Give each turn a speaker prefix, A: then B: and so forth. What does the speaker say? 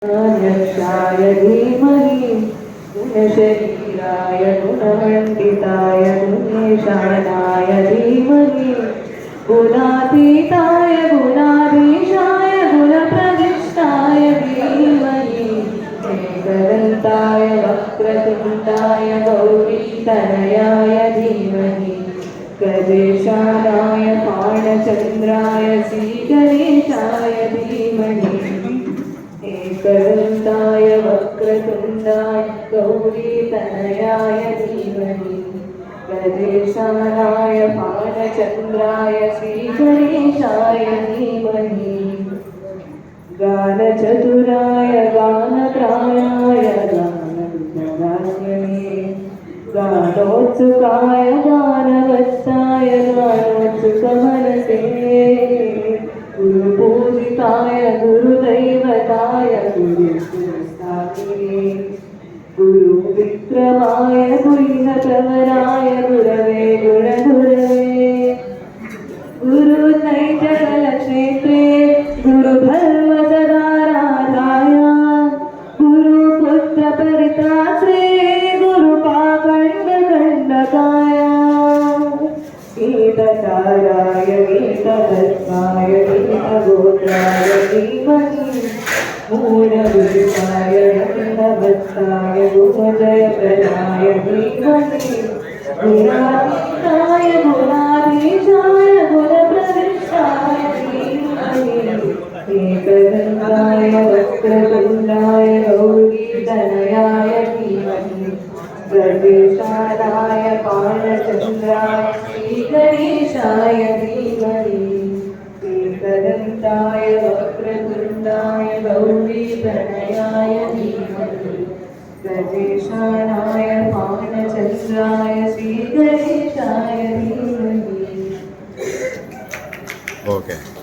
A: यक्षाय धीमहि गुणशरीराय गुणमण्डिताय गुणेशानाय धीमहि गुणातीताय गुणाधीशाय गुणप्रविष्टाय धीमहि एकदन्ताय वक्रतुण्डाय गौरीतनयाय धीमहि गजेशानाय फाणचन्द्राय श्रीगणेशाय धीमहि एकदन्ताय वक्रतुण्डाय गौरीतनयाय धीमहि गजेशानाय फाणचन्द्राय श्रीगणेशाय धीमहि गानचतुराय गानप्राणाय गानन्दनाय गानोत्सुकाय गानवत्साय गानोत्सुकमनसे गुरुपूजिताय गुरुदैवताय गुरुस्थापिने गुरुविक्रमाय गुह्यप्रवराय गुरवे गुणगुरवे गुरुनैजकलक्षेत्रे गुरुधर्मसदाराधाय गुरुपुत्रपरित्रात्रे गुरुपाखण्डदण्डकाय गीतकाराय गीतदत्ताय गीतगोत्राय धीमहि मूलगुरुताय गीतवत्ताय गुणजयप्रदाय धीमहि गुणातीताय गुणाधीशाय गुणप्रविष्टाय धीमहि एकदन्ताय वक्रतुण्डाय गौरीतनयाय धीमहि गजेशानाय फाणचन्द्राय श्रीगणेशाय धीमहि एकदन्ताय वक्रतुण्डाय गौरीतनयाय धीमहि गजेशानाय फाणचन्द्राय श्रीगणेशाय धीमहि।
B: ओके